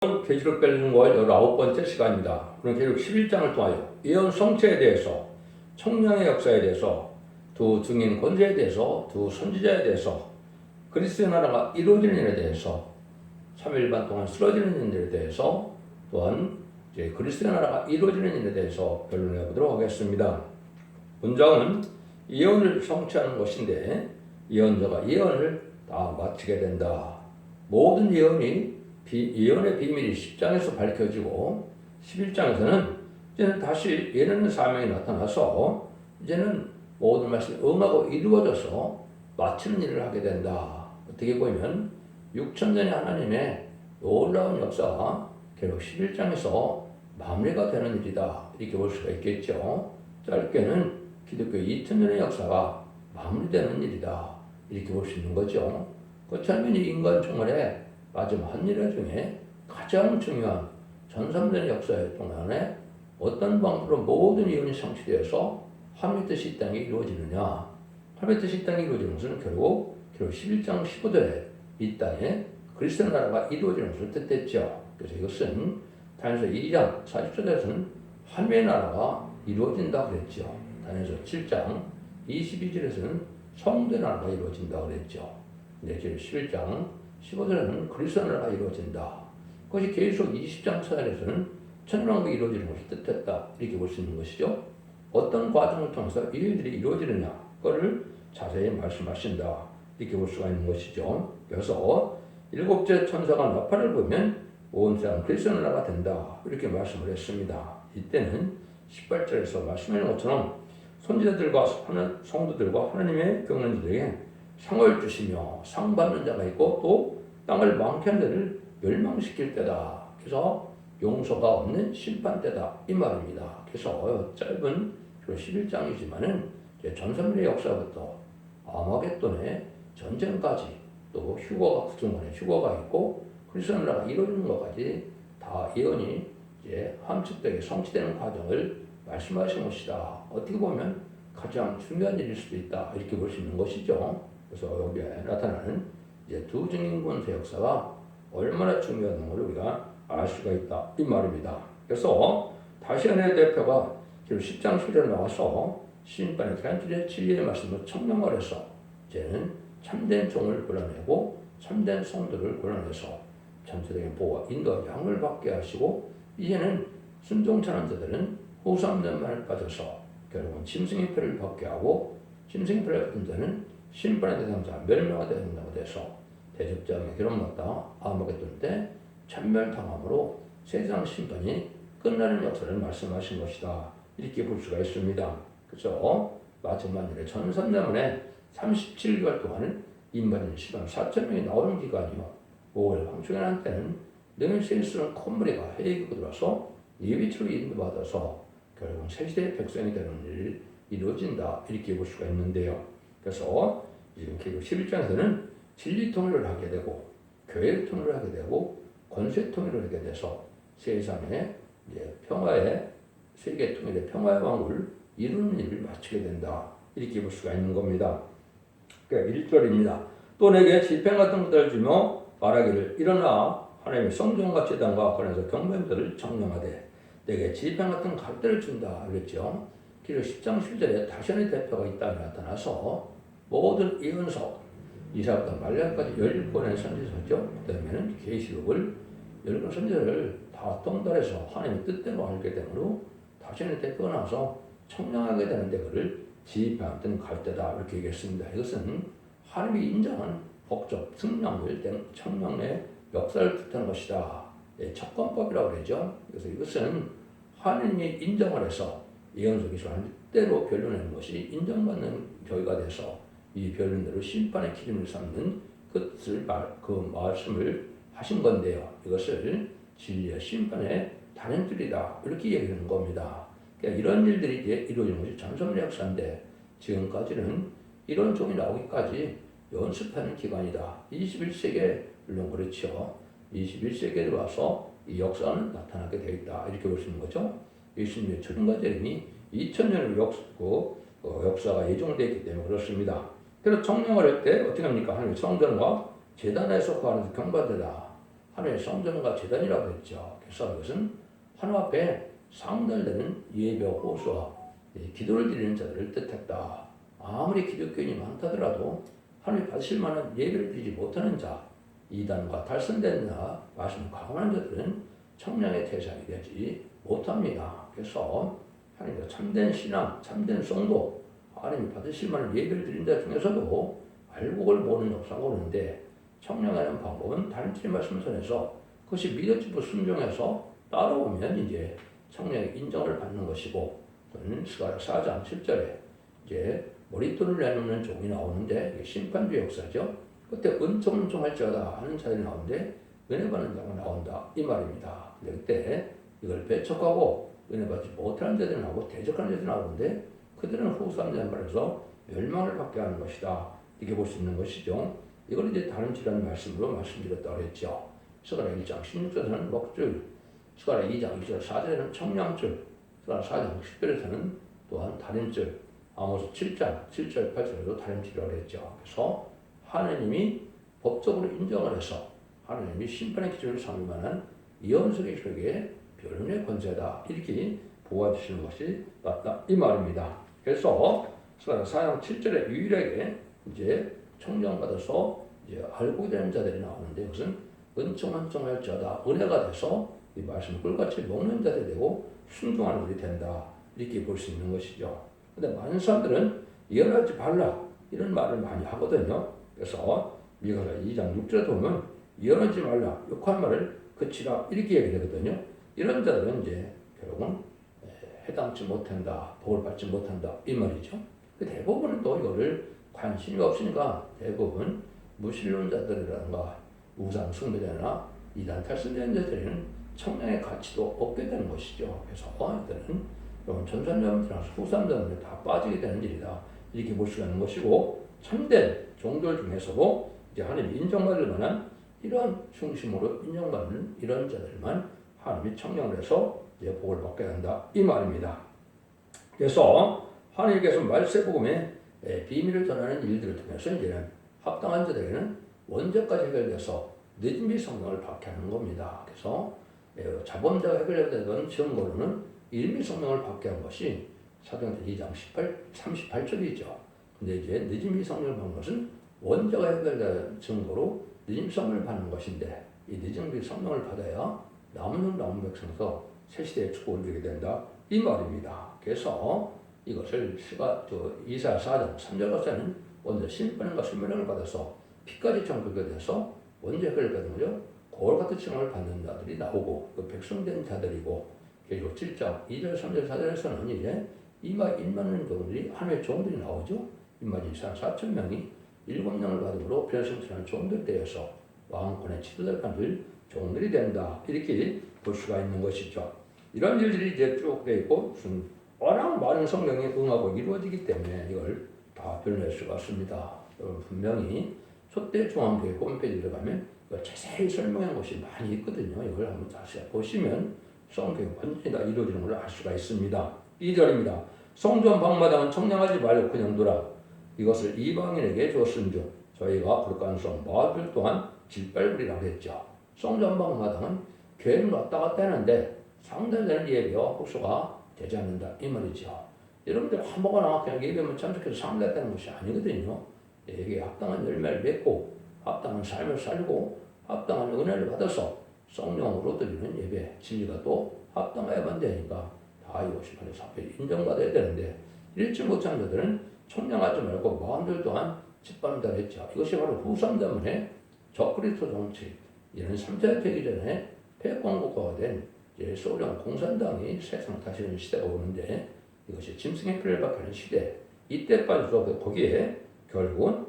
계시록 별능월 19번째 시간입니다. 오늘 계시록 11장을 통하여 예언 성취에 대해서, 청량의 역사에 대해서, 두 증인 권세에 대해서, 두 선지자에 대해서, 그리스도의 나라가 이루어지는 일에 대해서, 3일반 동안 쓰러지는 일에 대해서, 또한 이제 그리스도의 나라가 이루어지는 일에 대해서 변론해 보도록 하겠습니다. 문장은 예언을 성취하는 것인데, 예언자가 예언을 다 마치게 된다. 모든 예언의 비밀이 10장에서 밝혀지고 11장에서는 이제는 다시 예언의 사명이 나타나서 이제는 모든 말씀이 응하고 이루어져서 마치는 일을 하게 된다. 어떻게 보면 6천년의 하나님의 놀라운 역사가 결국 11장에서 마무리가 되는 일이다. 이렇게 볼 수가 있겠죠. 짧게는 기독교의 2000년의 역사가 마무리되는 일이다. 이렇게 볼 수 있는 거죠. 그렇다면 이 인간 총괄의 마지막 한 일 중에 가장 중요한 전3대 역사 동안에 어떤 방법으로 모든 예언이 성취되어서 하나님의 뜻이 이 땅에 이루어지느냐. 하나님의 뜻이 이 땅에 이루어지는 것은 결국 11장 15절에 이 땅에 그리스도의 나라가 이루어지는 것을 뜻했죠. 그래서 이것은 다니엘서 2장 40절에서는 하나님의 나라가 이루어진다 그랬죠. 다니엘서 7장 22절에서는 성도의 나라가 이루어진다 그랬죠. 근데 지금 11장 15절에는 그리스도의 나라가 이루어진다. 그것이 계속 20장 서열에서는 천년왕국이 이루어지는 것을 뜻했다. 이렇게 볼 수 있는 것이죠. 어떤 과정을 통해서 이 일들이 이루어지느냐, 그거를 자세히 말씀하신다. 이렇게 볼 수가 있는 것이죠. 그래서 일곱째 천사가 나팔을 불면 온 세상 그리스도의 나라가 된다. 이렇게 말씀을 했습니다. 이때는 18절에서 말씀하는 것처럼 선지자들과 성도들과 하나님의 경륜들에게 상을 주시며 상 받는 자가 있고 또 땅을 망케한 자를 멸망시킬 때다. 그래서 용서가 없는 심판 때다. 이 말입니다. 그래서 짧은 11장이지만은 전선미의 역사부터 아마겟돈의 전쟁까지 또 휴거가 그중간에 휴거가 있고 그리스도의 나라가 이루어지는 것까지 다 예언이 이제 함축되게 성취되는 과정을 말씀하신 것이다. 어떻게 보면 가장 중요한 일일 수도 있다. 이렇게 볼 수 있는 것이죠. 그래서 여기에 나타나는 이제 두 증인 권세 역사가 얼마나 중요한 걸 우리가 알 수가 있다. 이 말입니다. 그래서 다시안의 대표가 지금 10장 10절에 나와서 심판의 대한줄의 진리의 말씀을 청명을 해서 이제는 참된 종을 골라내고 참된 성도를 골라내서 전체적인 보호와 인도와 양을 받게 하시고 이제는 순종하는 자들은 후삼전만을 빠져서 결국은 짐승의 표를 받게 하고 짐승의 표를 받은 자는 심판의 대상자 멸망의 대상자가 돼서 대접장의 기록마다 아마겟돈 때 천멸당함으로 세상 심판이 끝나는 역사를 말씀하신 것이다. 이렇게 볼 수가 있습니다. 그래서 마지막 일에 전선대문에 37개월 동안 인반인 시간 4,000명이 나오는 기간이요. 5월 황충연한 때는 능일세일스러운 콧물이가 해이고 들어와서 예비치로 인도받아서 결국은 새시대의 백성이 되는 일이 이루어진다. 이렇게 볼 수가 있는데요. 그래서 지금 계시록 11장에서는 진리 통일을 하게 되고 교회 통일을 하게 되고 권세 통일을 하게 돼서 세상에 이제 평화의 세계 통일의 평화의 왕국을 이루는 일을 마치게 된다. 이렇게 볼 수가 있는 겁니다. 그러니까 1절입니다. 또 내게 지팽 같은 것들을 주며 말하기를 일어나 하나님의 성전과 제단과 관해서 경배물들을 정령하되 내게 지팽 같은 갈대를 준다. 그랬죠. 그리고 10장 10절에 다시안의 대표가 이 땅에 나타나서 모든 예언서 이사부터 말라기까지 17권의 선지서죠. 그 다음에는 계시록을 10권 선지서를 다 통달해서 하나님의 뜻대로 알게 되므로 다시안의 대표가 나와서 청량하게 되는데 그를 지휘하던 갈대다 이렇게 얘기했습니다. 이것은 하나님이 인정한 법적 승량을 된 청량의 역사를 뜻하는 것이다. 척관법이라고 그러죠. 그래서 이것은 하나님이 인정을 해서 예언서 기술을 한 때로 변론하는 것이 인정받는 교회가 돼서 이 변론대로 심판의 기준을 삼는 그 말씀을 하신 건데요. 이것을 진리의 심판의 다른 줄이다. 이렇게 얘기하는 겁니다. 그러니까 이런 일들이 이제 이루어지는 것이 전선의 역사인데 지금까지는 이런 종이 나오기까지 연습하는 기간이다. 21세기에 물론 그렇죠. 21세기에 들어와서 이 역사는 나타나게 되어 있다. 이렇게 볼 수 있는 거죠. 예수님의 초림과 재림이 2000년의 역사가 예정되어 있기 때문에 그렇습니다. 그래서 청량을 할 때 어떻게 합니까? 하나님의 성전과 제단에서 구하는 경배되다. 하나님의 성전과 제단이라고 했죠. 그래서 이것은 하나님 앞에 상달되는 예배와 호소와 기도를 드리는 자들을 뜻했다. 아무리 기독교인이 많다더라도 하나님 받으실 만한 예배를 드리지 못하는 자, 이단과 달성된 자, 말씀을 강원한 자들은 청량의 대상이 되지 못합니다. 그래서 하나님의 참된 신앙, 참된 성도, 하나님이 받으실 만한 예배를 드린 자 중에서도 알곡을 모는 역사가 오는데 청량하는 방법은 다른 틀의 말씀선에서 그것이 믿어지고 순종해서 따라오면 이제 청량의 인정을 받는 것이고, 그는 스가랴 4장 7절에 이제 머릿돈을 내놓는 종이 나오는데 이게 심판주의 역사죠. 그때 은총할지어다 하는 자들이 나오는데 은혜 받는 자가 나온다 이 말입니다. 근데 그때 이걸 배척하고 은혜 받지 못하는 자들이 나오고 대적하는 자들이 나오는데 그들은 후사람들 말해서 멸망을 받게 하는 것이다. 이렇게 볼 수 있는 것이죠. 이걸 이제 다른 질환 말씀으로 말씀드렸다고 그랬죠. 스가랴 1장 16절에서는 먹줄, 스가랴 2장 2절 4절에는 청량줄, 스가랴 4장 10절에서는 또한 다림줄, 아모스 7장 7절 8절에도 다림줄이라고 했죠. 그래서 하나님이 법적으로 인정을 해서 하나님이 심판의 기준을 삼을 만한 이언석의 혈육의 변론의 권세다 이렇게 보아주시는 것이 맞다 이 말입니다. 그래서 스가랴 4장 7절에 유일하게 이제 청량받아서 이제 알고 되는 자들이 나오는데 그것은 은총할 자다 은혜가 돼서 이 말씀을 꿀같이 먹는 자들이 되고 순종하는 자들이 된다 이렇게 볼 수 있는 것이죠. 근데 많은 사람들은 예언하지 말라 이런 말을 많이 하거든요. 그래서 미가서 2장 6절에 보면 예언하지 말라 욕한 말을 그치라 이렇게 얘기되거든요. 이런 자들은 이제 결국은 해당치 못한다, 복을 받지 못한다 이 말이죠. 대부분은 또 이거를 관심이 없으니까 대부분 무신론자들이라든가 우상 숭배자나 이단 탈선된 자들에는 청량의 가치도 없게 되는 것이죠. 그래서 이들은 전산자들이나 후산자들이 다 빠지게 되는 일이다 이렇게 볼 수가 있는 것이고, 참된 종들 중에서도 이제 하나님 인정받을 만한 이러한 중심으로 인정받는 이런 자들만 하나님이 청량을 해서 이제 복을 받게 한다 이 말입니다. 그래서 하나님께서 말세복음의 비밀을 전하는 일들을 통해서 이제는 합당한 자들에게는 원죄까지 해결돼서 늦은비 성령을 받게 하는 겁니다. 그래서 자범죄가 해결되던 증거로는 이른비 성령을 받게 한 것이 사도행전 2장 38절이죠. 근데 이제 늦은비 성령을 받는 것은 원죄가 해결된 증거로 늦은비 성령을 받는 것인데, 이 늦은비 성령을 받아야 남은 백성에서 새 시대의 축복을 누리게 된다 이 말입니다. 그래서 이것을 이사야 4장 3절 가서는 원죄 심판과 설명을 받아서 피까지 정결게 돼서 원죄 해결을 받는 거죠. 거울 같은 칭함을 받는 자들이 나오고 그 백성된 자들이고, 그리고 7장 2절 3절 4절에서는 이제 1만 종들이 하나님의 종들이 나오죠. 1만 4천 명이 7명을 받음으로 변성천한 종들 되어서 왕권의 지도자들 종들이 된다 이렇게 볼 수가 있는 것이죠. 이런 일들이 이제 쭉 되어 있고 워낙 많은 성경에 응하고 이루어지기 때문에 이걸 다 변호할 수가 없습니다. 여러분 분명히 초대중앙교회 홈페이지에 들어가면 자세히 설명한 것이 많이 있거든요. 이걸 한번 다시 보시면 성경이 완전히 다 이루어지는 걸 알 수가 있습니다. 2절입니다. 성전 방마당은 청량하지 말고 그냥 두라. 이것을 이방인에게 줬은즉 저희가 그 가능성 마들 동안 질빨부리라고 했죠. 성전 방마당은 교회는 왔다 갔다 하는데 상달되는 예배와 호소가 되지 않는다 이 말이죠. 여러분들 아무거나 그냥 예배만 참석해서 상달되는 것이 아니거든요. 이게 합당한 열매를 맺고 합당한 삶을 살고 합당한 은혜를 받아서 성령으로 드리는 예배 진리가 또 합당해야만 되니까 다 이것이 하나님 앞에 인정받아야 되는데, 잃지 못한 자들은 청량하지 말고 마음들 또한 짓밟는다 했죠. 이것이 바로 후삼자문의 적그리스도 정치, 이런 3차 되기 전에 패권국가가 된 소련 공산당이 세상 다스리는 시대가 오는데, 이것이 짐승의 피를 받게 하는 시대, 이때 빠져서 거기에 결국은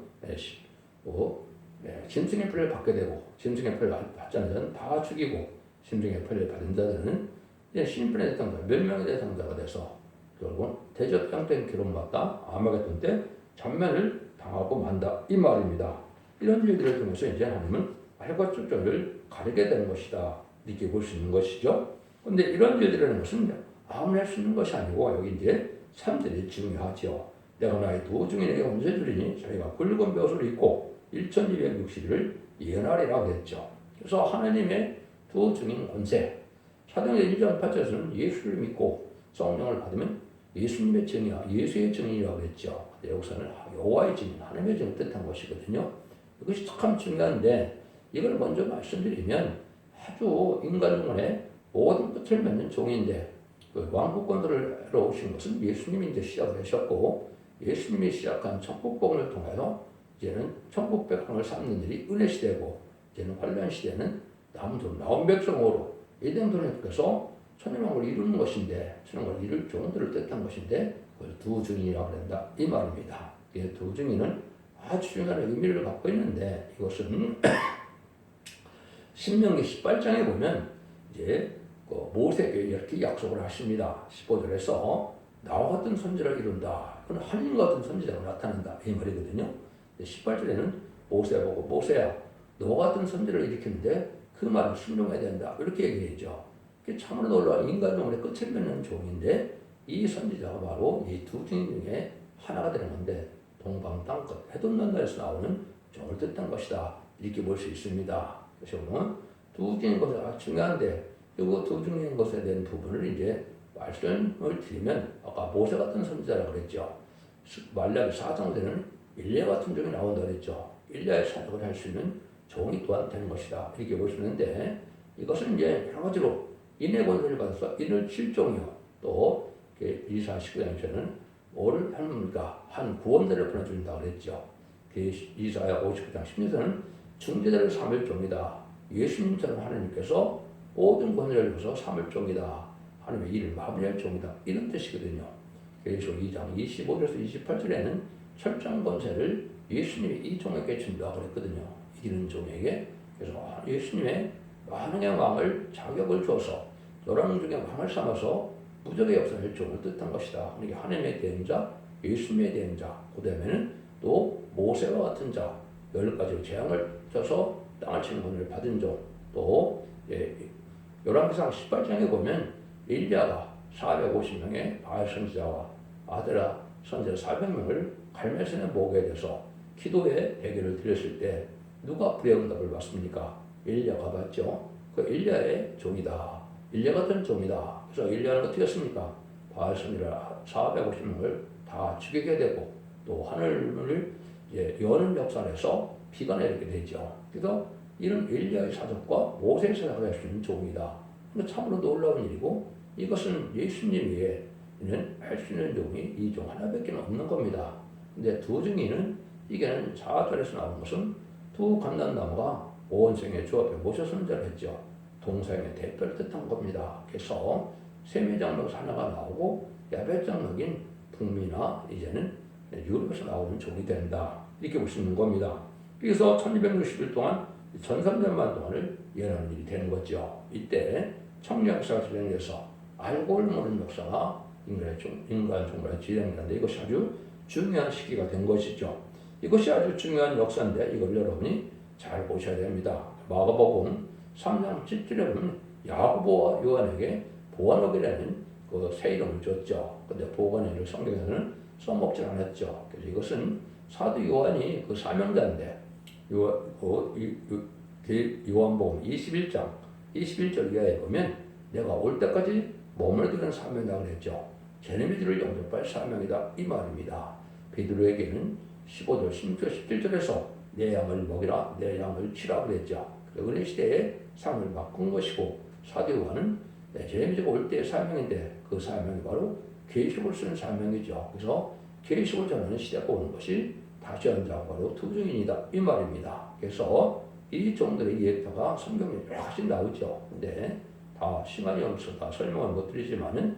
짐승의 피를 받게 되고, 짐승의 피를 받지 않는 자는 다 죽이고, 짐승의 피를 받은 자들은 이제 심판의 대상자, 멸망의 대상자가 돼서 결국은 대접장된 기록받다 아마겟돈 때 전면을 당하고 만다 이 말입니다. 이런 일들을 통해서 이제 하나님은 해과 축절을 가리게 되는 것이다 이렇게 볼 수 있는 것이죠. 그런데 이런 일들이라는 것은 아무나 할 수 있는 것이 아니고, 여기 이제 3절이 중요하죠. 내가 나의 두 증인에게 언제 주리니 저희가 굵은 벼슬을 입고 1260일을 예언하리라고 했죠. 그래서 하나님의 두 증인 권세. 사도행전 1장 8절에서는 예수를 믿고 성령을 받으면 예수님의 증이야, 예수의 증인이라고 그랬죠. 여기서는 여호와의 증인, 하나님의 증을 뜻한 것이거든요. 이것이 참 중요한데 이걸 먼저 말씀드리면 아주 인간중에 모든 끝을 맺는 종인데 그 왕국권들을 오신 것은 예수님이 이제 시작을 하셨고 예수님이 시작한 천국복음을 통해서 이제는 천국 백성을 삼는 일이 은혜 시대고 이제는 환란 시대는 나온 백성으로 에덴동에서 천일왕국을 이루는 것인데 천일왕국을 이룰 종들을 뜻한 것인데 그걸 두 증인이라고 한다 이 말입니다. 이 두 증인은 아주 중요한 의미를 갖고 있는데 이것은 신명기 18장에 보면 이제 그 모세에게 이렇게 약속을 하십니다. 15절에서 나와 같은 선지자를 이룬다. 그건 하나님과 같은 선지자가 나타난다 이 말이거든요. 18절에는 모세 보고 모세야 너와 같은 선지를 일으키는데 그 말은 순종해야 된다. 이렇게 얘기했죠. 참으로 놀라운 인간종의 끝을 맺는 종인데 이 선지자가 바로 이 두 증인 중에 하나가 되는 건데 동방 땅끝 해돋는다에서 나오는 종을 뜻한 것이다. 이렇게 볼 수 있습니다. 그래서 오늘 두 증인 것이 아주 중요한데 이거 두 증인 것에 대한 부분을 이제 말씀을 드리면 아까 모세 같은 선지자라고 그랬죠. 말라기 4장에는 일리야 같은 종이 나온다고 그랬죠. 일리야의 사역을 할 수 있는 종이 또한 되는 것이다. 이렇게 보시는데 이것은 이제 여러 가지로 인의 권세를 받아서 인을 7종이요. 또 이사 19장에서는 뭐를 합니까? 한 구원자를 보내준다고 그랬죠. 이사야 59장 10절에는 중재자를 삼을 종이다. 예수님처럼 하나님께서 모든 권세를 줘서 삼을 종이다. 하나님의 일을 마무리할 종이다. 이런 뜻이거든요. 그래서 2장 25절에서 28절에는 철저한 권세를 예수님이 이 종에게 준다고 그랬거든요. 이기는 종에게. 그래서 예수님의 만왕의 왕을 자격을 줘서 열왕 중에 왕을 삼아서 무적의 역사를 종을 뜻한 것이다. 그러니까 하나님의 대행자, 예수님의 대행자, 그 다음에는 또 모세와 같은 자, 10가지 재앙을 져서 땅을 치는 권을 받은 종, 또 열왕기상 18장에 보면 일리야가 450명의 바알 선지자와 아데라 선지자 400명을 갈멜산에 모으게 돼서 기도의 대결을 드렸을 때 누가 불의응답을 받습니까? 일리야가 받죠. 그 일리야의 종이다. 일리야 같은 종이다. 그래서 일리야는 어떻게 했습니까? 바알 선지자 450명을 다 죽이게 되고 또 하늘을 여는 역사에서 비가 내리게 되죠. 그래서 이런 일리야의 사적과 모세의 사적을 할 수 있는 종이다. 참으로 놀라운 일이고 이것은 예수님 외에는 할 수 있는 종이 이 종 하나밖에 없는 겁니다. 근데 두 증인은 이게는 4절에서 나온 것은 두 감람나무가 오원생의 주 앞에 모셔 선자를 했죠. 동서양의 대표를 뜻한 겁니다. 그래서 세미장로에서 하나가 나오고 야벳장로인 북미나 이제는 유럽에서 나오는 종이 된다. 이렇게 볼 수 있는 겁니다. 그래서 1260일 동안 1300만 동안을 예언하는 일이 되는 거죠. 이때 청년 역사가 진행돼서 알고 모르는 역사가 인간 종말에 진행되는데 이것이 아주 중요한 시기가 된 것이죠. 이것이 아주 중요한 역사인데 이걸 여러분이 잘 보셔야 됩니다. 마가복음 3장 7절에 보면 야고보와 요한에게 보아노기라는 그 새 이름을 줬죠. 근데 보아노기를 성경에서는 써먹지 않았죠. 그래서 이것은 사도 요한이 그 사명자인데 요한복음 21장 21절 이하에 보면 내가 올 때까지 몸을 드는 사명이라고 했죠. 제네미들을 영접할 사명이다 이 말입니다. 베드로에게는 15절 16절 17절에서 내 양을 먹이라 내 양을 치라 그랬죠. 은혜 시대에 삶을 바꾼 것이고 사도 요한은 제네미가 올 때의 사명인데 그 사명이 바로 계시록을 쓰는 사명이죠. 그래서 계시록을 전하는 시대가 오는 것이 다시 한자가 바로 두 증인이다 이 말입니다. 그래서 이 종들의 예표가 성경에 여러 가지 나오죠. 근데 다 시간이 없어서 다 설명을 못 드리지만은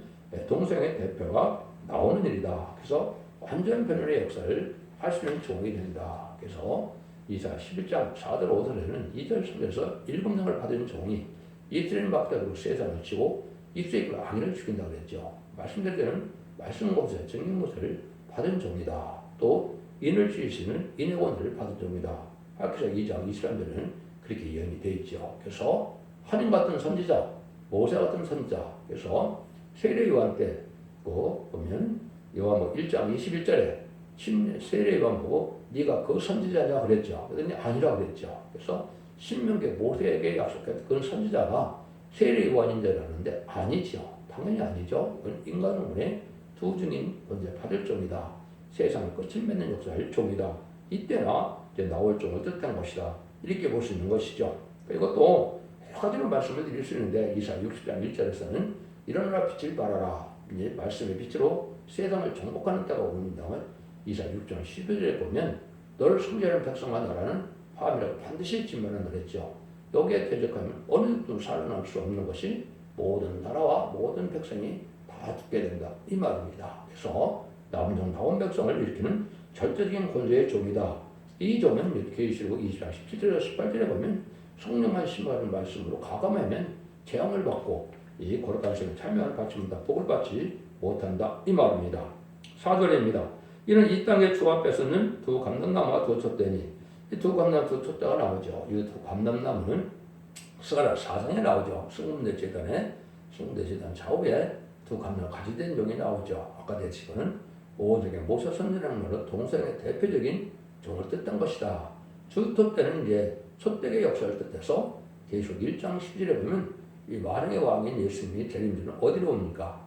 동성의 대표가 나오는 일이다. 그래서 완전 변론의 역사를 할 수 있는 종이 된다. 그래서 이사 11장 4절 5절에는 2절 3절에서 7명을 받은 종이 이스라엘 막대로 세상을 치고 입술에 악인을 죽인다고 그랬죠. 말씀드릴 때는 말씀 곳에 증인 곳을 받은 종이다. 또 인을 지으시는 인의 권세를 받은 종이다. 학기사 2장 23절에는 그렇게 예언이 되어 있죠. 그래서 하나님 같은 선지자, 모세 같은 선지자. 그래서 세례 요한 때 보면 요한복음 1장 21절에 세례 요한 보고 네가 그 선지자냐 그랬죠. 그랬더니 아니라 그랬죠. 그래서 신명기 모세에게 약속했던 그 선지자가 세례 요한인 줄 알았는데 아니죠. 당연히 아니죠. 그건 인간 후문에 두 증인 권세 받을 종이다. 세상의 끝을 맺는 역사할 종이다. 이때나 이제 나올 종을 뜻한 것이다. 이렇게 볼 수 있는 것이죠. 이것도 여러 가지로 말씀을 드릴 수 있는데 이사 60장 1절에서는 일어나라 빛을 발하라. 이제 말씀의 빛으로 세상을 정복하는 때가 오는다. 이사 6장 11절에 보면 너를 성전하는 백성과 나라는 화합이라고 반드시 짓말을 그랬죠. 여기에 대적하면 어느 누구도 살아날 수 없는 것이 모든 나라와 모든 백성이 다 죽게 된다. 이 말입니다. 그래서 남은 종 나온 백성을 일으키는 절대적인 권세의 종이다. 이 종은 계시록 20장 17절에서 18절에 보면 성령만 심하는 말씀으로 가감하면 재앙을 받고 이 거룩한 생에 참여를 받지 못한다. 복을 받지 못한다. 이 말입니다. 4절입니다. 이는 이 땅의 주와 뺏었는 두 감람나무와 두 촛대니 이 두 감람 두 촛대가 나오죠. 이 두 감람나무는 스가랴 4장에 나오죠. 승문대 재단 좌우에 두 감람 가지된 종이 나오죠. 아까 대치고는 오적의 모세 선지라는 말로 동성의 대표적인 종을 뜻한 것이다. 주 촛대는 이제 촛대의 역사를 뜻해서 계시록 1장 10절에 보면 이 만왕의 왕인 예수님이 재림주는 어디로 옵니까?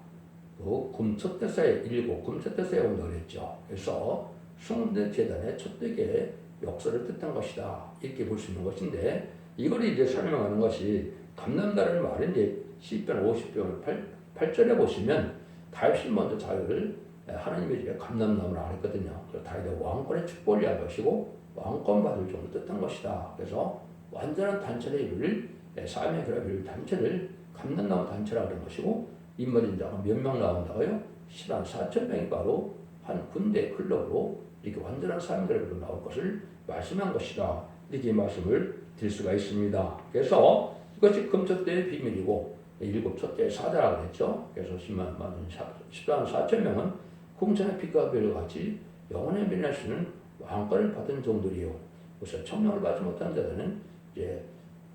금촛대사에 일곱 금촛대사에 온다고 그랬죠. 그래서 승문대 재단의 촛대의 역사를 뜻한 것이다. 이렇게 볼 수 있는 것인데 이걸 이제 설명하는 것이 감람다라는 말은 이제 시편 50편 8절에 보시면 다윗이 먼저 자기를 하나님의 집에 감람나무를 안 했거든요. 그래서 다윗의 왕권의 축복을 위한 것이고 왕권 받을 종을 뜻한 것이다. 그래서 완전한 단체를 이룰 사명의 결합을 이룰 단체를 감람나무 단체라고 하는 것이고 인물인 자가 몇 명 나온다고요? 10만 4천 명이 바로 한 군대 클럽으로 이렇게 완전한 사명의 결합으로 나올 것을 말씀한 것이다. 이렇게 말씀을 드릴 수가 있습니다. 그래서 이것이 금촛대의 비밀이고 일곱 촛대의 사자라고 했죠. 그래서 10만 4천 명은 공천의 빛과 별과 같이 영원히 빛날 수 있는 왕권을 받은 종들이요. 그래서 청명을 받지 못한 자들은 이제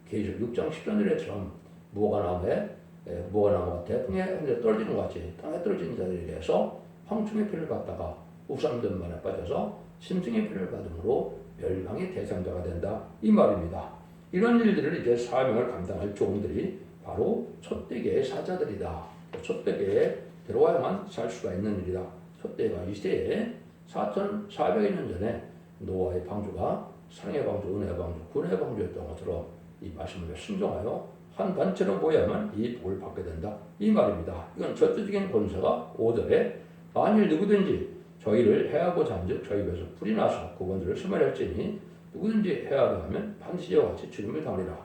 계시록 6장 10절에처럼 무화과나무가 태풍에 떨어지는 것 같이 땅에 떨어지는 자들에 대해서 황충의 피를 받다가 우상들만에 빠져서 심승의 피를 받음으로 멸망의 대상자가 된다. 이 말입니다. 이런 일들을 이제 사명을 감당할 종들이 바로 촛대계의 사자들이다. 촛대계에 들어와야만 살 수가 있는 일이다. 촛대가 이 시대에 4,400여 년 전에 노아의 방주가 상의 방주, 은혜의 방주, 군의 방주였던 것처럼 이 말씀을 순종하여 한 단체로 모여야만 이 복을 받게 된다. 이 말입니다. 이건 절대적인 권세가 5절에 만일 누구든지 저희를 해하고자 한즉 저희 입에서 불이 나서 그 권세를 소멸할지니 누구든지 해하려 하면 반드시 이와 같이 죽임을 당하리라.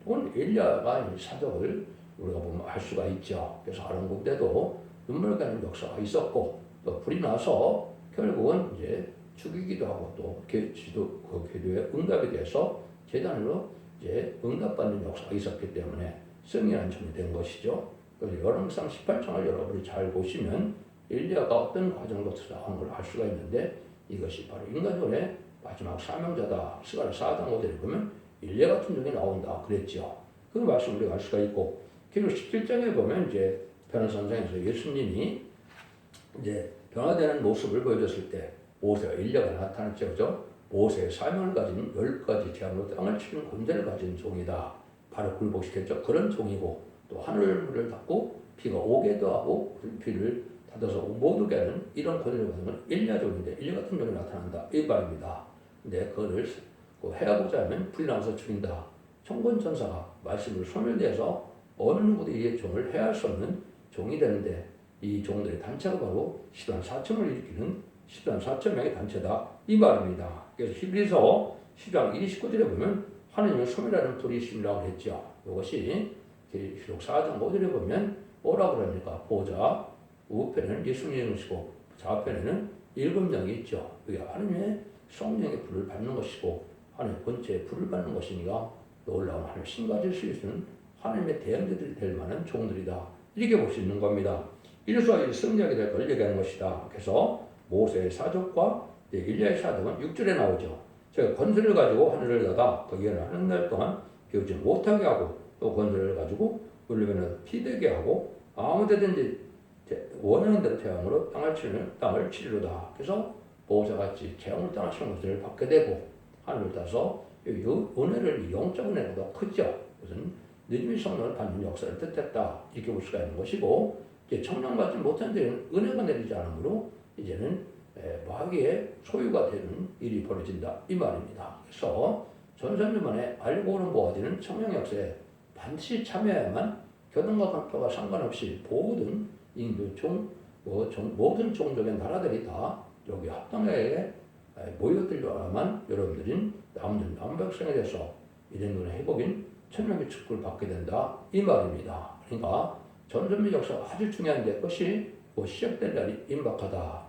또는 엘리야가 이 사적을 우리가 보면 알 수가 있죠. 그래서 아론국 때도 눈물 가는 역사가 있었고 또 불이 나서 결국은 이제 죽이기도 하고 또 기도의 응답에 대해서 제단으로 이제 응답받는 역사가 있었기 때문에 승리한 점이 된 것이죠. 그래서 열왕기상 18장을 여러분이 잘 보시면 엘리야가 어떤 과정을 거쳐서 한 걸 알 수가 있는데 이것이 바로 인간존의 마지막 사명자다. 스가랴 4장 5절에 보면 엘리야 같은 종이 나온다 그랬죠. 그 말씀을 우리가 알 수가 있고 그리고 17장에 보면 이제 변화산상에서 예수님이 이제 변화되는 모습을 보여줬을 때 모세와 엘리야가 나타났죠. 그죠? 모세의 사명을 가진 10가지 재앙으로 땅을 치는 권세를 가진 종이다. 바로 굴복시켰죠. 그런 종이고 또 하늘을 닫고 비가 오게도 하고 비를 닫아서 못 오게 하는 이런 권세를 가진 건 엘리야 종인데 엘리야 같은 종이 나타난다. 이 말입니다. 근데 그거를 해하고자 하면 불이 나서 죽인다. 천군천사가 말씀을 소멸돼서 어느 누구도 이 종을 해할 수 없는 종이 되는데 이 종들의 단체가 바로 10만 4천을 일으키는 10만 4천 명의 단체다. 이 말입니다. 그래서 히브리서 10장 29절에 보면 하나님을 소멸하는 불이 있음이라고 했죠. 이것이 계시록 4장 5절에 보면 뭐라고 그럽니까? 보좌 우편에는 예수님이시고 좌편에는 7명이 있죠. 그게 하나님의 성령의 불을 받는 것이고 하나님의 본체의 불을 받는 것이니까 놀라운 하나님의 신가질 수 있는 하나님의 대형제들이 될 만한 종들이다. 이렇게 볼 수 있는 겁니다. 이래서 이 승리하게 될 걸 얘기하는 것이다. 그래서 모세의 사족과 엘리야의 사족은 6절에 나오죠. 제가 권세를 가지고 하늘을 닫아 거기에는 한 달 동안 비오지 못하게 하고 또 권세를 가지고 울리면 피되게 하고 아무데든지 원하는 대로 태양으로 땅을 치리로다. 그래서 모세같이 재앙을 당하시는 것을 받게 되고 하늘을 따서 은혜를 영적 은혜가 더 크죠. 그것은 늦음이 성령을 받는 역사를 뜻했다 이렇게 볼 수가 있는 것이고, 이제 청량받지 못한 데는 은혜가 내리지 않으므로 이제는 마귀의 소유가 되는 일이 벌어진다 이 말입니다. 그래서 전선주만에 알고는 모아지는 청량 역사에 반드시 참여해야만 교단과 강파가 상관없이 모든 인류 모든 종족의 나라들이 다 여기 합당하게 모여들어야만 여러분들인 남백성에 대해서 이ren군의 회복인 천명의 축복을 받게 된다 이 말입니다. 그러니까 전선미 역사가 아주 중요한데 그것이 시작될 날이 임박하다.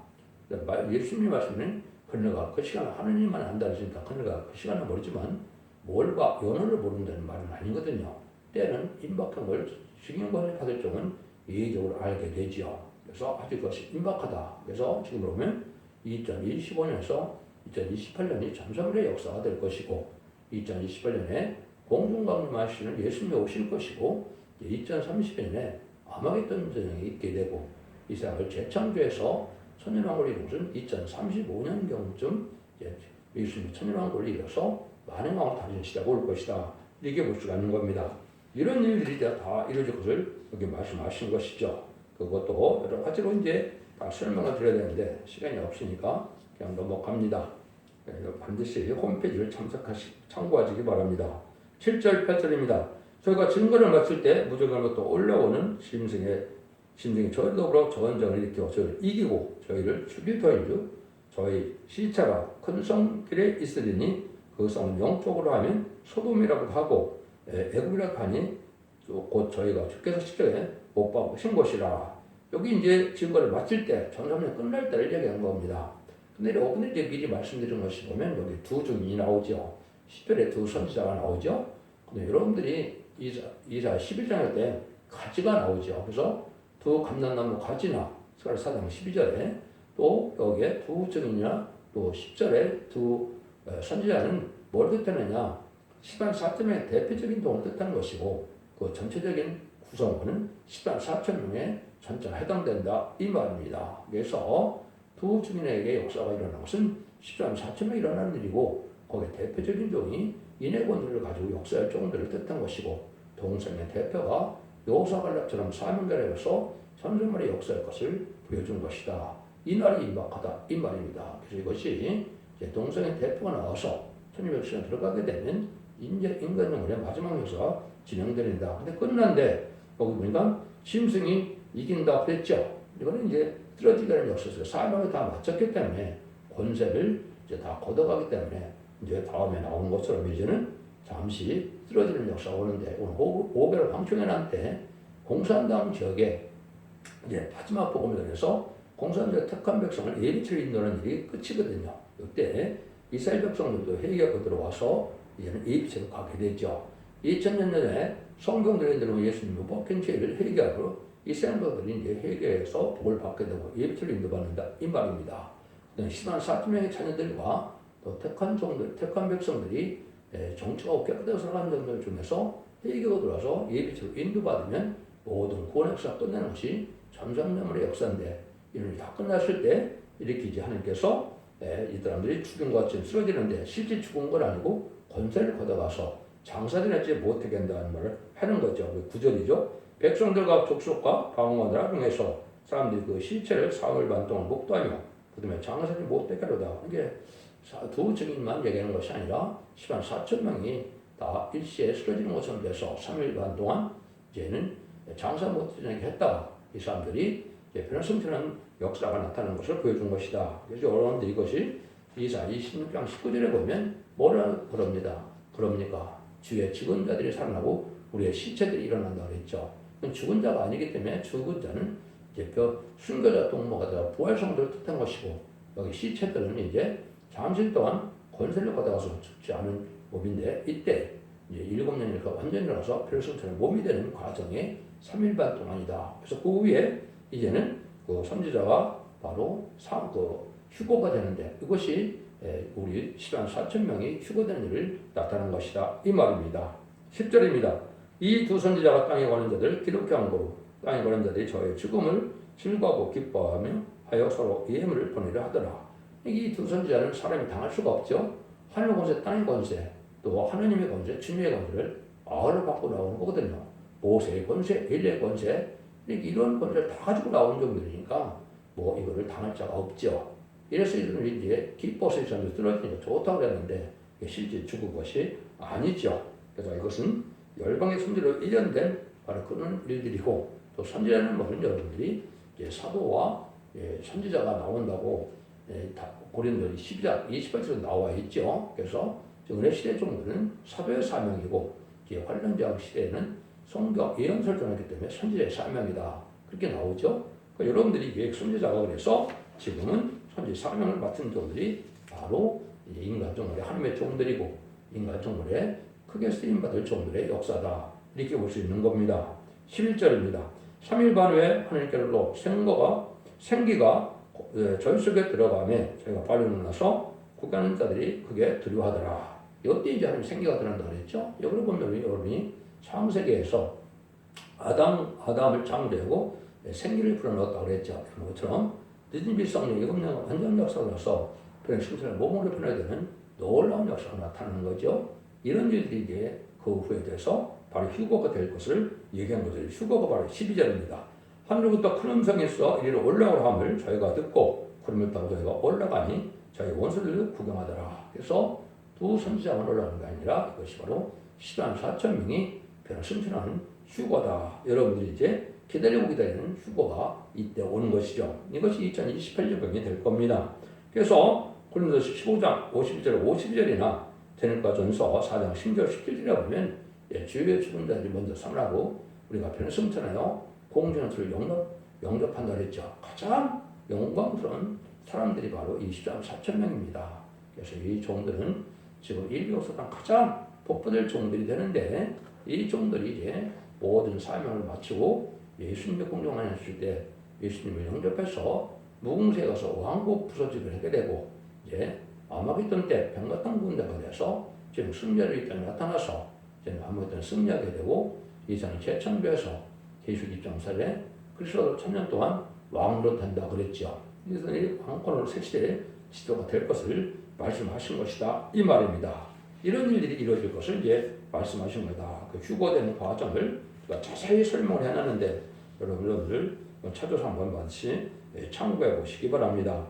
예수님이 말씀은 그녀가 그 시간을 하느님만 안다니까 그녀가 그 시간을 모르지만 뭘과 연호를 모른다는 말은 아니거든요. 때는 임박한 걸 증인권을 받을 종은 예의적으로 알게 되지요. 그래서 아주 그것이 임박하다. 그래서 지금 보면 2025년에서 2028년이 전선물의 역사가 될 것이고 2028년에 공중강림하시는 예수님이 오실 것이고 2030년에 아마겟돈 전쟁이 있게 되고 이 세상을 재창조해서 천년왕국을 이룬 것은 2035년경쯤 예수님이 천년왕국을 이뤄서 만행왕으로 다른 시대가 올 것이다. 이렇게 볼 수가 있는 겁니다. 이런 일들이 다 이루어질 것을 여기 말씀하신 것이죠. 그것도 여러 가지로 이제 다 설명을 드려야 되는데 시간이 없으니까 그냥 넘어갑니다. 반드시 홈페이지를 참고하시기 바랍니다. 7절 8절입니다. 저희가 증거를 마칠 때 무조건부터 올라오는 심승이 저희 더불어 전쟁을 일으켜 저희를 이기고 저희를 죽일 터인즉 저희 시체가 큰 성길에 있으리니 그 성은 영적으로 하면 소돔이라고 하고 애굽이라고 하니 곧 저희가 주께서 십자가에 못 박으신 곳이라. 여기 이제 증거를 마칠 때 전쟁이 끝날 때를 얘기한 겁니다. 근데 이제 미리 말씀드린 것이 보면 여기 두 증인이 나오죠. 10절에 두 선지자가 나오죠. 근데 여러분들이 이사 11장 때 가지가 나오죠. 그래서 두 감람나무 가지나 스가랴 4장 12절에 또 여기에 두 증인이나 또 10절에 두 선지자는 뭘 뜻하느냐 10만 4천명의 대표적인 동을 뜻하는 것이고 그 전체적인 구성원은 10만 4천 명의 전체가 해당된다 이 말입니다. 그래서 두 증인에게 역사가 일어난 것은 10만 4천 명이 일어나는 일이고 거기에 대표적인 종이 인의 권위를 가지고 역사할 종들을 뜻한 것이고 동성의 대표가 요사갈렙처럼 사명자로서 선생물의 역사할 것을 보여준 것이다. 이 날이 임박하다 이 말입니다. 그래서 이것이 이제 동성의 대표가 나와서 1600시간 들어가게 되면 이제 인간영혼의 마지막 역사가 진행된다. 근데 끝난데 여기 보니까 심승이 이긴다 그랬죠. 이거는 이제 쓰러지게 하는 역사에서 사명을 다 마쳤기 때문에 권세를 이제 다 걷어가기 때문에 이제 다음에 나오는 것처럼 이제는 잠시 쓰러지는 역사가 오는데 오늘 오베르 황충현한 때 공산당 지역에 이제 마지막 복음을 전해서 공산당 택한 백성을 예비치를 인도하는 일이 끝이거든요. 이때 이스라엘 백성들도 회개하고 들어와서 이제는 예비치로 가게 되죠. 2000년 전에 성경들에 들으면 예수님이 벗긴 죄를 회개하고 이스라엘 백성들이 이제 회개해서 복을 받게 되고 예비치를 인도받는다 이 말입니다. 10만 4천 명의 자녀들과 또 택한 백성들이 정치가 깨끗하게 살아가는 점들 중에서 회개하고 들어와서 예비치로 인도받으면 모든 구원 역사가 끝나는 것이 전성명물의 역사인데 이런 다 끝났을 때 이렇게 이제 하나님께서 이 사람들이 죽은 것 같이 쓰러지는데 실제 죽은 건 아니고 권세를 걷어가서 장사를 하지 못하게 한다는 말을 하는 거죠. 그 구절이죠. 백성들과 족속과 방언하느라 중에서 사람들이 그 시체를 사흘 반 동안 목도하며 그 다음에 장사를 못되게 하려다. 이게 두 증인만 얘기하는 것이 아니라 10만 4천 명이 다 일시에 쓰러지는 것처럼 돼서 3일 반 동안 이제는 장사 못되게 했다. 이 사람들이 이제 변화성처럼 역사가 나타나는 것을 보여준 것이다. 그래서 여러분들 이것이 이사 26장 19절에 보면 뭐라 그럽니다. 그럽니까? 주의 죽은 자들이 살아나고 우리의 시체들이 일어난다 그랬죠. 죽은 자가 아니기 때문에 죽은 자는 이제 순교자 동무가 아니라 부활성들을 뜻한 것이고 여기 시체들은 이제 잠시 동안 권세를 받아가서 죽지 않은 몸인데 이때 이제 7년이니까 완전히 일어나서 별성처럼 몸이 되는 과정에 3일 반 동안이다. 그래서 그 후에 이제는 그 선지자가 바로 휴거가 되는데 이것이 우리 10만 4천 명이 휴거되는 일을 나타낸 것이다. 이 말입니다. 10절입니다. 이 두 선지자가 땅에 거는 자들 기독교 항고로 땅에 거는 자들이 저의 죽음을 즐거워하고 기뻐하며 하여 서로 예물을 보내려 하더라. 이 두 선지자는 사람이 당할 수가 없죠. 하늘 권세, 땅의 권세. 또 하나님의 권세, 주님의 권세를 아우를 받고 나오는 거거든요. 모세의 권세, 엘리의 권세, 이런 권세를 다 가지고 나온 종들이니까 뭐 이거를 당할 자가 없죠. 이래서 이들은 이제 기뻐서 전에 들어주니까 좋다고 그랬는데 실제 죽은 것이 아니죠. 그래서 이것은 열방의 선지로 일련된 바로 그런 일들이고, 또 선지라는 말은 여러분들이 사도와 선지자가 나온다고 고린도 12장 28절에 나와 있죠. 그래서 은혜 시대 종들은 사도의 사명이고, 환란장 시대에는 성경 예언서를 전했기 때문에 선지자의 사명이다, 그렇게 나오죠. 그러니까 여러분들이 선지자가 그래서 지금은 선지 사명을 맡은 종들이 바로 인간 종들의 하나님의 종들이고, 인간 종들의 크게 쓰임받을 종들의 역사다, 이렇게 볼 수 있는 겁니다. 11절입니다. 3일 반 후에 하나님께로 생기가 저희 속에 들어가며 저희가 발견을 나서 구하는 자들이 크게 두려워하더라. 이때 이제 하나님 생기가 들어간다 그랬죠. 여기를 보면 여러분이 창세기에서 아담을 창조하고 생기를 불어넣었다고 그랬죠. 그런 것처럼 느진비 성령이 완전 역사를 나서 그런 신체를 몸으로 변해야 되는 놀라운 역사가 나타나는 거죠. 이런 일들이 이제 그 후에 돼서 바로 휴거가 될 것을 얘기한 거죠. 휴거가 바로 12절입니다. 하늘부터 큰 음성에서 이리로 올라오라 함을 저희가 듣고 구름을 타고 저희가 올라가니 저희 원수들을 구경하더라. 그래서 두 선지자만 올라가는 게 아니라 이것이 바로 10만 4천 명이 변화 승천하는 휴거다. 여러분들이 이제 기다리는 휴거가 이때 오는 것이죠. 이것이 2028년경이 될 겁니다. 그래서 고린도서 15장 51절 52절이나 데살로니가전서 4장 10절 17절에 보면 주의 죽은 자들이 먼저 삼라고 우리가 변화 승천하여 공중의 영접한다 그랬죠. 가장 영광스러운 사람들이 바로 이 10만 4천 명입니다. 그래서 이 종들은 지금 인류역사상 가장 복받을 종들이 되는데, 이 종들이 이제 모든 사명을 마치고 예수님의 공경하셨을 때 예수님을 영접해서 무궁세에 가서 왕국 부서지를 하게 되고, 이제 아마겟돈 때 백마탄 군대가 돼서 지금 승자를 입장에 나타나서 이제 아마겟돈 승리하게 되고, 이제는 재창조해서 예수 입장설에 그리스도 1000년 동안 왕으로 된다 그랬죠. 그래서 이 왕권으로 새시대의 지도가 될 것을 말씀하신 것이다, 이 말입니다. 이런 일들이 이루어질 것을 이제 말씀하신 거다. 그 휴거되는 과정을 자세히 설명을 해놨는데 여러분들 찾아서 한번 반드시 참고해 보시기 바랍니다.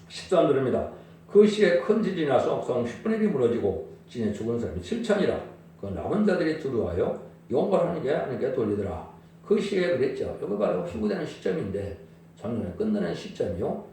13절입니다. 그 시에 큰 지진이 나서 성 10분의 1이 무너지고 진에 죽은 사람이 7천이라. 그 남은 자들이 두려워하여 용을 하나님께 돌리더라. 그 시에 그랬죠. 여기 바로 휴거되는 시점인데 작년에 끝나는 시점이요.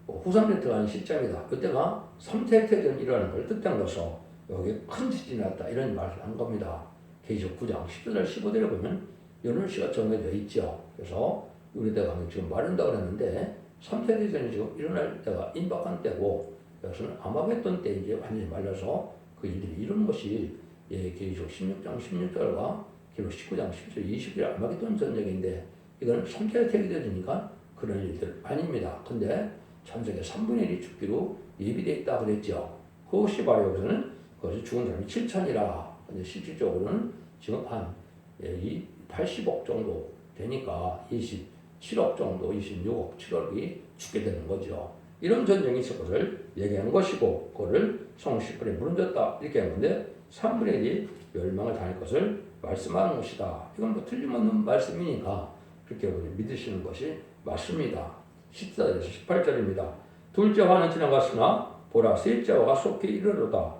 후삼에 들어가는 시점이다. 그때가 3태 태전이 일어나는 걸 뜻한 것서 여기 큰 지진이 났다, 이런 말을 한 겁니다. 계시록 9장 10절 15절에 보면 연월시가 정해져 있죠. 그래서 우리 때가 지금 마른다고 그랬는데 3태 대전이 지금 일어날 때가 임박한 때고, 여기서는 아마겟돈 때 이제 완전히 말려서 그 일들이 이런 것이 계시록 16장 16절과 계시록 19장 10절 20절 아마겟돈 전쟁인데, 이거는 3태 대전이니까 그런 일들 아닙니다. 근데 참석의 3분의 1이 죽기로 예비되어 있다 그랬죠. 그것이 바로 여기서는 그것이 죽은 사람이 7천이라. 근데 실질적으로는 지금 한 80억 정도 되니까 27억 정도, 26억, 7억이 죽게 되는 거죠. 이런 전쟁이 있을 것을 얘기하는 것이고, 그거를 성 10분에 무너졌다, 이렇게 한 건데 3분의 1이 멸망을 당할 것을 말씀하는 것이다. 이건 뭐 틀림없는 말씀이니까 그렇게 믿으시는 것이 맞습니다. 14절에서 18절입니다. 둘째 화는 지나갔으나 보라 셋째 화가 속히 이르렀다.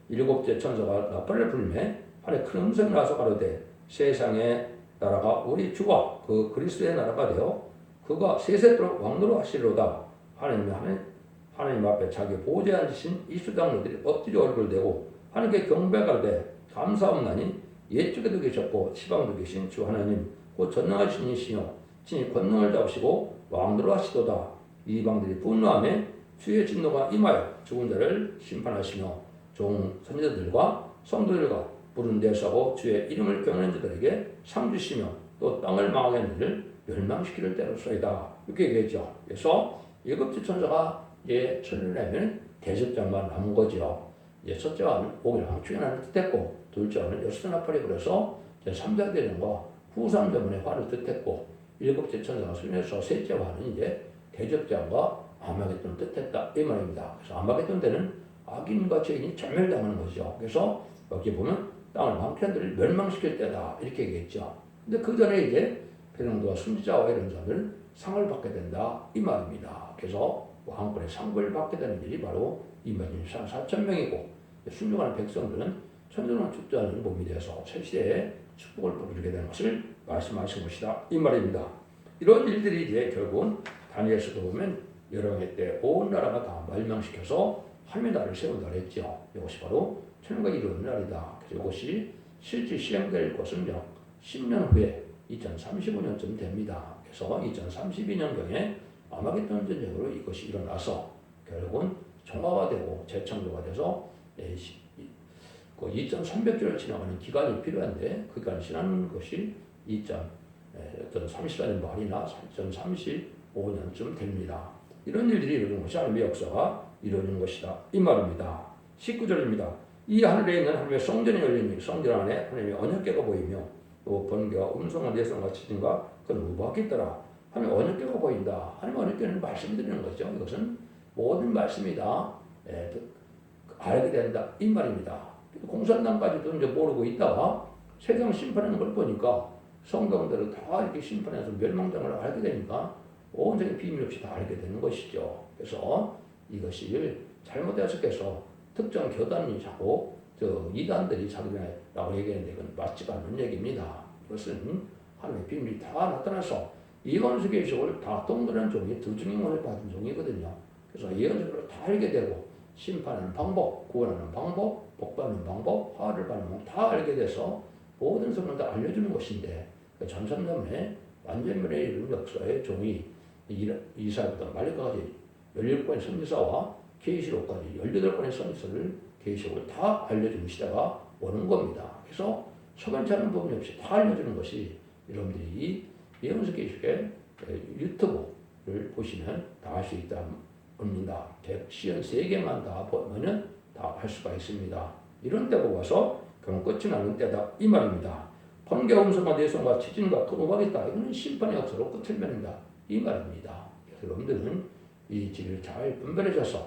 일곱째 천사가 나팔을 불매 하늘에 큰 음성이 나서 가로되 세상의 나라가 우리 주와 그 그리스도의 나라가 되어 그가 세세토록 왕노로 하시리로다. 하나님 앞에 자기 보좌에 앉으신 이 수장들이 엎드려 얼굴을 대고 하나님께 경배하되 감사옵나니 옛적에도 계셨고 시방도 계신 주 하나님 곧 전능하신 이시여 친히 권능을 잡으시고 왕노로 하시도다. 이방들이 분노하며 주의 진노가 임하여 죽은 자를 심판하시며 종 선지자들과 성도들과 부른 데서 하고 주의 이름을 경외하는 자들에게 상 주시며 또 땅을 망하게 하는 일을 멸망시키를 때로소이다. 이렇게 얘기했죠. 그래서 일곱째 천사가 이제 천을 내면 대접장만 남은 거죠. 이제 첫째 화는 오기를 황충하는 뜻했고, 둘째 화는 여섯 나팔이 불어서 제3자 대전과 후삼자문의 화를 뜻했고, 일곱째 천사가 순에서 셋째 화는 이제 대접장과 아마겟돈을 뜻했다, 이 말입니다. 그래서 아마겟돈 때는 악인과 죄인이 전멸당하는 것이죠. 그래서 여기 보면 땅을 망캔들을 멸망시킬 때다 이렇게 얘기했죠. 근데 그 전에 이제 백성들과 순지자와 이런 자들 상을 받게 된다 이 말입니다. 그래서 왕권의 상을 받게 되는 일이 바로 이만희 4,000명이고 순종하는 백성들은 천년왕 축제하는 몸이 되어서 새시대에 축복을 부르게 되는 것을 말씀하신 것이다 이 말입니다. 이런 일들이 이제 결국은 다니엘서도 보면 여러왕의 때 온 나라가 다 멸망시켜서 하나님의 나라를 세운다 했죠. 이것이 바로 천년과 이루어진 날이다. 그래서 이것이 실제 시행될 것은요 10년 후에 2035년쯤 됩니다. 그래서 2032년경에 아마겟돈 전쟁으로 이것이 일어나서 결국은 정화가 되고 재창조가 돼서 2300주를 지나가는 기간이 필요한데 그 기간이 지나는 것이 2034년 말이나 2035년쯤 됩니다. 이런 일들이 이루어진 것이 하나님의 역사가 이루어진 것이다 이 말입니다. 19절입니다. 이 하늘에 있는 하나님의 성전이 열리니 성전 안에 하나님의 언약궤가 보이며 또 번개와 음성과 내성과 지진과 그 우박이 있더라. 하나님의 언약궤가 보인다. 하나님의 언약궤는 말씀드리는 거죠. 이것은 모든 말씀이다. 알게 된다 이 말입니다. 공산당까지도 이제 모르고 있다가 세상 심판하는 걸 보니까 성경대로 다 이렇게 심판해서 멸망장을 알게 되니까 온 세계 비밀 없이 다 알게 되는 것이죠. 그래서 이것이 잘못해석해서 특정 교단이 자꾸 이단들이 자기네라고 얘기하는데 이건 맞지가 않는 얘기입니다. 이것은 하나님의 비밀이 다 나타나서 이건수 계시록을 다 동그란 종이 두 증인권을 받은 종이거든요. 그래서 예언적으로 다 알게 되고 심판하는 방법, 구원하는 방법, 복받는 방법, 화를 받는 방법 다 알게 돼서 모든 성경 다 알려주는 것인데 전천년에 완전멸에 이르는 역사의 종이 이사야부터 말라기까지 17권의 선지서와 계시록까지 18권의 선지서를 계시록을 다 알려주는 시대가 오는 겁니다. 그래서 소변치 않은 부분 없이 다 알려주는 것이 여러분들이 예언서 계시록의 유튜브를 보시면 다 할 수 있다 겁니다. 시연 3개만 다 보면은 다 할 수가 있습니다. 이런 때 보고서 그럼 끝이 나는 때다 이 말입니다. 번개, 음성과 내성과 지진과 큰 우박이 있다. 이거는 심판의 역사로 끝을 맺는다 이 말입니다. 여러분들은 이 질을 잘 분별해줘서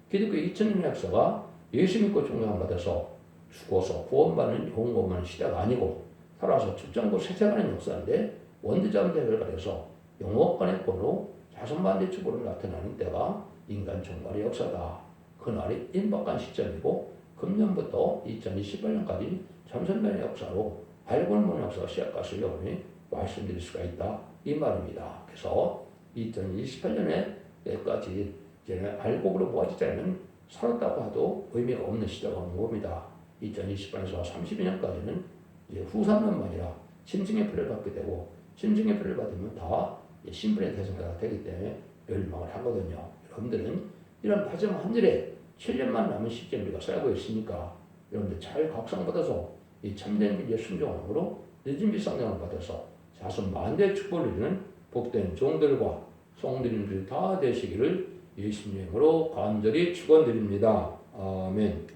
기독교의 2000년의 역사가 예수 믿고 존경받아서 죽어서 구원받는 영원한 시대가 아니고 살아서 죽장고 세세가는 역사인데 원대자원 대회를 가려서 영원권의 권으로 자손만대 축복을 나타나는 때가 인간 종말의 역사다. 그날이 임박한 시점이고 금년부터 2028년까지 전선변의 역사로 알고는 모르는 역사가 시작할 수 여러분이 말씀드릴 수가 있다 이 말입니다. 그래서 2028년에까지 이제는 알곡으로 모아지지 않으면 살았다고 해도 의미가 없는 시대가 오는 겁니다. 2028년에서 32년까지는 이제 후삼년만이라 심증의 표를 받게 되고 심증의 표를 받으면 다 신분의 대상자가 되기 때문에 멸망을 하거든요. 여러분들은 이런 과정 한 절에 7년만 남은 시기를 우리가 살고 있으니까 여러분들 잘 각성받아서 이 참된 길의 순종함으로 늦은 비상장을 받아서 자손 만대의 축복을 누리는 복된 종들과 성도님들 다 되시기를 예수님으로 간절히 축원드립니다. 아멘.